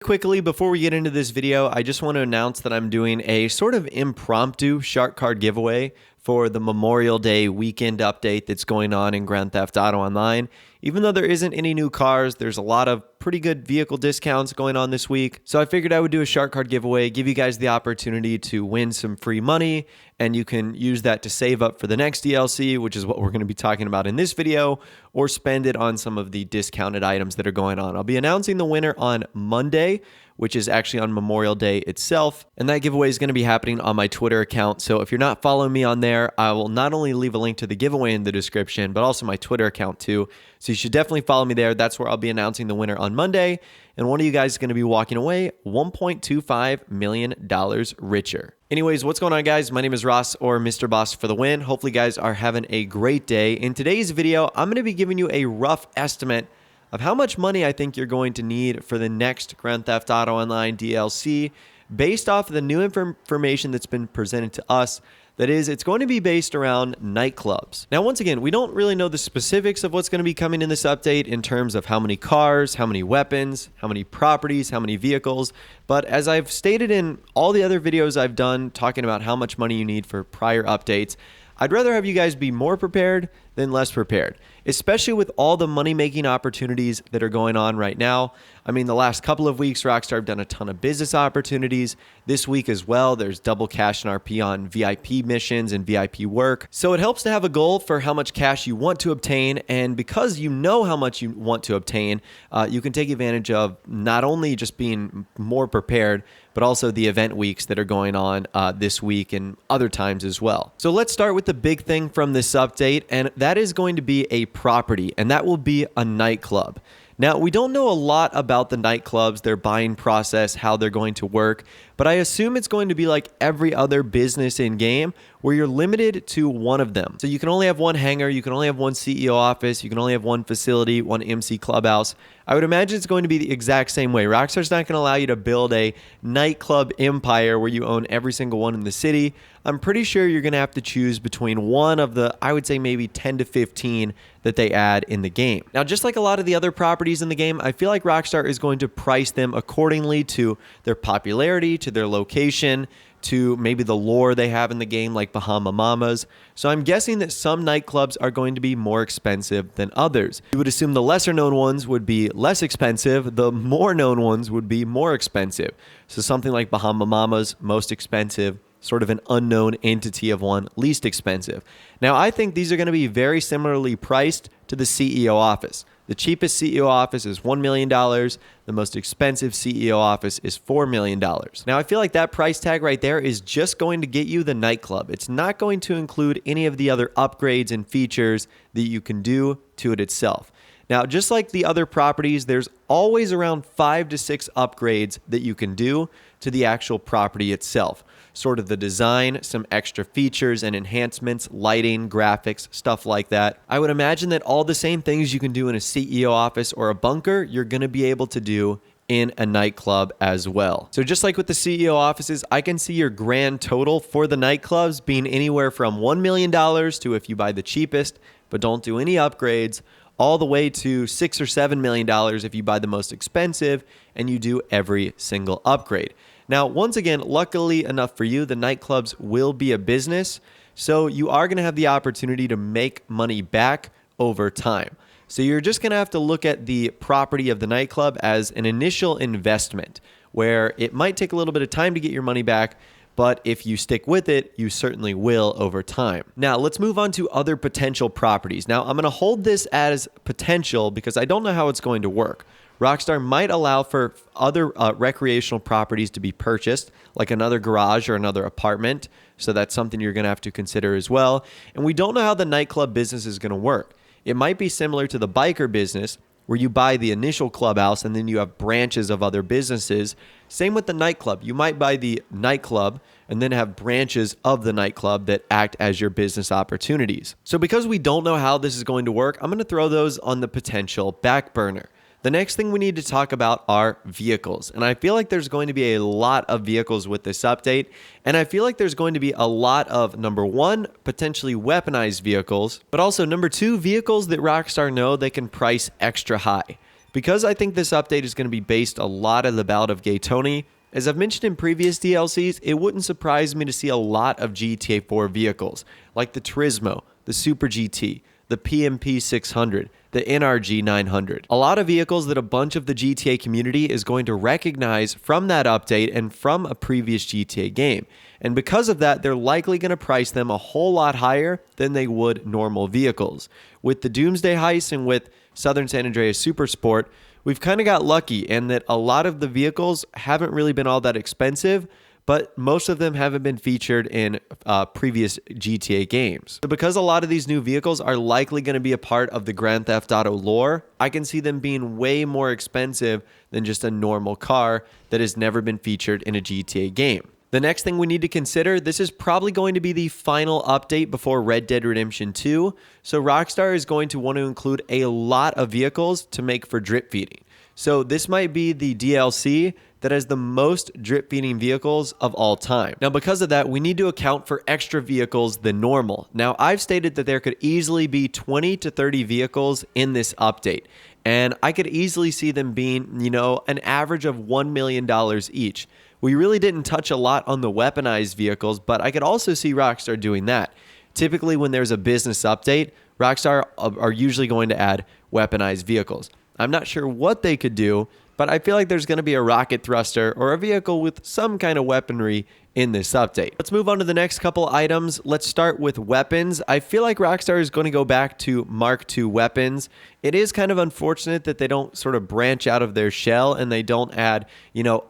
quickly, before we get into this video, I just want to announce that I'm doing a sort of impromptu shark card giveaway for the Memorial Day weekend update that's going on in Grand Theft Auto Online. Even though there isn't any new cars, there's a lot of pretty good vehicle discounts going on this week. So I figured I would do a shark card giveaway, give you guys the opportunity to win some free money, and you can use that to save up for the next DLC, which is what we're going to be talking about in this video, or spend it on some of the discounted items that are going on. I'll be announcing the winner on Monday, which is actually on Memorial Day itself. And that giveaway is going to be happening on my Twitter account. So if you're not following me on there, I will not only leave a link to the giveaway in the description, but also my Twitter account too. So you should definitely follow me there. That's where I'll be announcing the winner on Monday. And one of you guys is going to be walking away $1.25 million richer. Anyways, what's going on, guys? My name is Ross, or Mr. Boss for the win. Hopefully, you guys are having a great day. In today's video, I'm going to be giving you a rough estimate of how much money I think you're going to need for the next Grand Theft Auto Online DLC based off of the new information that's been presented to us. That is, it's going to be based around nightclubs. Now, once again, we don't really know the specifics of what's going to be coming in this update in terms of how many cars, how many weapons, how many properties, how many vehicles. But as I've stated in all the other videos I've done talking about how much money you need for prior updates, I'd rather have you guys be more prepared than less prepared, especially with all the money-making opportunities that are going on right now. I mean, the last couple of weeks, Rockstar have done a ton of business opportunities. This week as well, there's double cash and RP on VIP missions and VIP work. So it helps to have a goal for how much cash you want to obtain. And because you know how much you want to obtain, you can take advantage of not only just being more prepared, but also the event weeks that are going on this week and other times as well. So let's start with the big thing from this update, and that is going to be a property, and that will be a nightclub. Now, we don't know a lot about the nightclubs, their buying process, how they're going to work, but I assume it's going to be like every other business in game where you're limited to one of them. So you can only have one hangar, you can only have one CEO office, you can only have one facility, one MC clubhouse. I would imagine it's going to be the exact same way. Rockstar's not going to allow you to build a nightclub empire where you own every single one in the city. I'm pretty sure you're going to have to choose between one of the, I would say maybe 10 to 15 that they add in the game. Now, just like a lot of the other properties in the game, I feel like Rockstar is going to price them accordingly to their popularity, to their location, to maybe the lore they have in the game, like Bahama Mamas. So I'm guessing that some nightclubs are going to be more expensive than others. You would assume the lesser known ones would be less expensive, the more known ones would be more expensive. So something like Bahama Mamas, most expensive, sort of an unknown entity of one, least expensive. Now, I think these are going to be very similarly priced to the CEO office. The cheapest CEO office is $1 million. The most expensive CEO office is $4 million. Now, I feel like that price tag right there is just going to get you the nightclub. It's not going to include any of the other upgrades and features that you can do to it itself. Now, just like the other properties, there's always around 5 to 6 upgrades that you can do to the actual property itself. Sort of the design, some extra features and enhancements, lighting, graphics, stuff like that. I would imagine that all the same things you can do in a CEO office or a bunker, you're going to be able to do in a nightclub as well. So just like with the CEO offices, I can see your grand total for the nightclubs being anywhere from $1 million to, if you buy the cheapest, but don't do any upgrades, all the way to $6 or $7 million if you buy the most expensive and you do every single upgrade. Now, once again, luckily enough for you, the nightclubs will be a business, so you are going to have the opportunity to make money back over time. So you're just going to have to look at the property of the nightclub as an initial investment, where it might take a little bit of time to get your money back, but if you stick with it, you certainly will over time. Now, let's move on to other potential properties. Now, I'm going to hold this as potential because I don't know how it's going to work. Rockstar might allow for other recreational properties to be purchased, like another garage or another apartment. So that's something you're going to have to consider as well. And we don't know how the nightclub business is going to work. It might be similar to the biker business, where you buy the initial clubhouse and then you have branches of other businesses. Same with the nightclub. You might buy the nightclub and then have branches of the nightclub that act as your business opportunities. So because we don't know how this is going to work, I'm going to throw those on the potential back burner. The next thing we need to talk about are vehicles. And I feel like there's going to be a lot of vehicles with this update. And I feel like there's going to be a lot of, number one, potentially weaponized vehicles, but also number two, vehicles that Rockstar know they can price extra high. Because I think this update is going to be based a lot on the Ballad of Gay Tony, as I've mentioned in previous DLCs, it wouldn't surprise me to see a lot of GTA 4 vehicles, like the Turismo, the Super GT, the PMP 600, the NRG 900. A lot of vehicles that a bunch of the GTA community is going to recognize from that update and from a previous GTA game. And because of that, they're likely going to price them a whole lot higher than they would normal vehicles. With the Doomsday Heist and with Southern San Andreas Super Sport, we've kind of got lucky in that a lot of the vehicles haven't really been all that expensive, but most of them haven't been featured in previous GTA games. So because a lot of these new vehicles are likely going to be a part of the Grand Theft Auto lore, I can see them being way more expensive than just a normal car that has never been featured in a GTA game. The next thing we need to consider, this is probably going to be the final update before Red Dead Redemption 2, so Rockstar is going to want to include a lot of vehicles to make for drip feeding. So this might be the DLC that has the most drip feeding vehicles of all time. Now, because of that, we need to account for extra vehicles than normal. Now, I've stated that there could easily be 20 to 30 vehicles in this update, and I could easily see them being, an average of $1 million each. We really didn't touch a lot on the weaponized vehicles, but I could also see Rockstar doing that. Typically, when there's a business update, Rockstar are usually going to add weaponized vehicles. I'm not sure what they could do, but I feel like there's going to be a rocket thruster or a vehicle with some kind of weaponry in this update. Let's move on to the next couple items. Let's start with weapons. I feel like Rockstar is going to go back to Mark II weapons. It is kind of unfortunate that they don't sort of branch out of their shell and they don't add,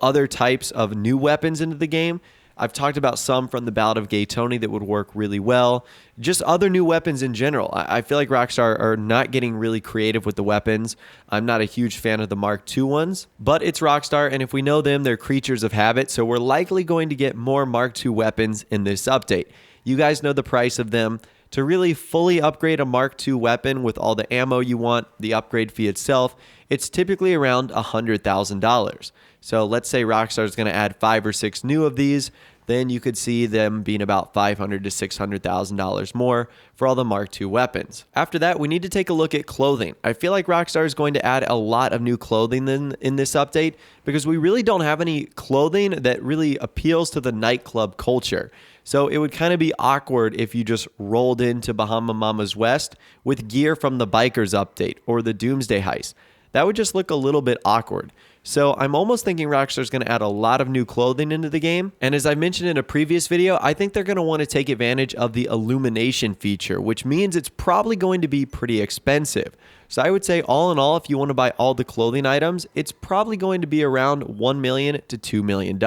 other types of new weapons into the game. I've talked about some from the Ballad of Gay Tony that would work really well. Just other new weapons in general. I feel like Rockstar are not getting really creative with the weapons. I'm not a huge fan of the Mark II ones, but it's Rockstar, and if we know them, they're creatures of habit, so we're likely going to get more Mark II weapons in this update. You guys know the price of them. To really fully upgrade a Mark II weapon with all the ammo you want, the upgrade fee itself, it's typically around $100,000. So let's say Rockstar is going to add 5 or 6 new of these, then you could see them being about $500,000 to $600,000 more for all the Mark II weapons. After that, we need to take a look at clothing. I feel like Rockstar is going to add a lot of new clothing in this update because we really don't have any clothing that really appeals to the nightclub culture. So it would kind of be awkward if you just rolled into Bahama Mama's West with gear from the Bikers update or the Doomsday Heist. That would just look a little bit awkward. So I'm almost thinking Rockstar is going to add a lot of new clothing into the game. And as I mentioned in a previous video, I think they're going to want to take advantage of the illumination feature, which means it's probably going to be pretty expensive. So I would say all in all, if you want to buy all the clothing items, it's probably going to be around $1 million to $2 million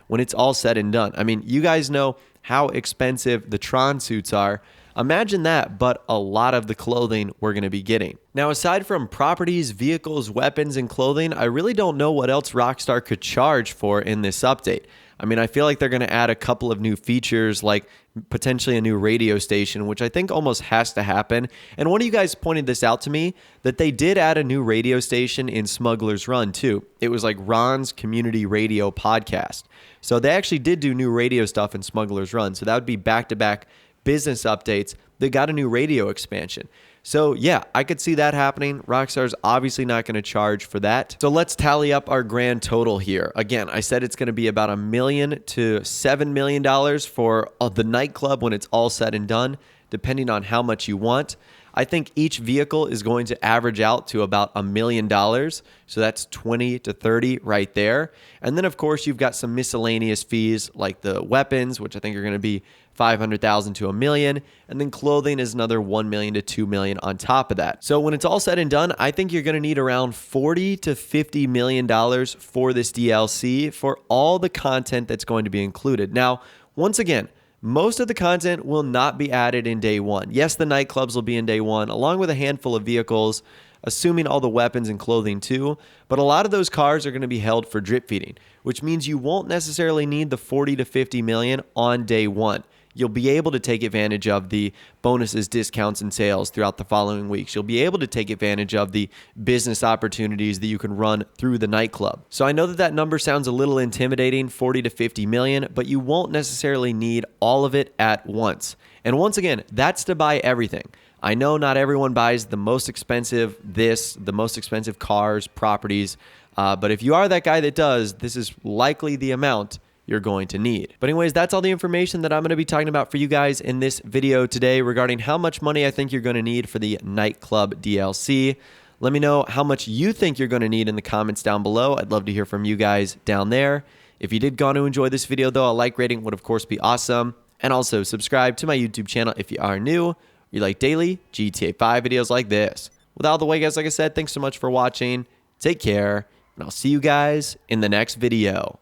when it's all said and done. I mean, you guys know how expensive the Tron suits are. Imagine that, but a lot of the clothing we're going to be getting. Now, aside from properties, vehicles, weapons, and clothing, I really don't know what else Rockstar could charge for in this update. I mean, I feel like they're going to add a couple of new features, like potentially a new radio station, which I think almost has to happen. And one of you guys pointed this out to me, that they did add a new radio station in Smuggler's Run, too. It was like Ron's Community Radio Podcast. So they actually did do new radio stuff in Smuggler's Run. So that would be back-to-back business updates. They got a new radio expansion. So yeah, I could see that happening. Rockstar's obviously not going to charge for that. So let's tally up our grand total here. Again, I said it's going to be about $1 million to $7 million for the nightclub when it's all said and done, depending on how much you want. I think each vehicle is going to average out to about $1 million. So that's 20 to 30 right there. And then of course you've got some miscellaneous fees like the weapons, which I think are going to be $500,000 to $1 million. And then clothing is another $1 million to $2 million on top of that. So when it's all said and done, I think you're going to need around $40 to $50 million for this DLC for all the content that's going to be included. Now, once again, most of the content will not be added in day one. Yes, the nightclubs will be in day one, along with a handful of vehicles, assuming all the weapons and clothing too. But a lot of those cars are going to be held for drip feeding, which means you won't necessarily need the 40 to 50 million on day one. You'll be able to take advantage of the bonuses, discounts, and sales throughout the following weeks. You'll be able to take advantage of the business opportunities that you can run through the nightclub. So I know that that number sounds a little intimidating, 40 to 50 million, but you won't necessarily need all of it at once. And once again, that's to buy everything. I know not everyone buys the most expensive the most expensive cars, properties, but if you are that guy that does, this is likely the amount you're going to need. But anyways, that's all the information that I'm going to be talking about for you guys in this video today regarding how much money I think you're going to need for the Nightclub DLC. Let me know how much you think you're going to need in the comments down below. I'd love to hear from you guys down there. If you did go on to enjoy this video though, a like rating would of course be awesome. And also subscribe to my YouTube channel if you are new. You like daily GTA 5 videos like this. With all the way, guys, like I said, thanks so much for watching. Take care, and I'll see you guys in the next video.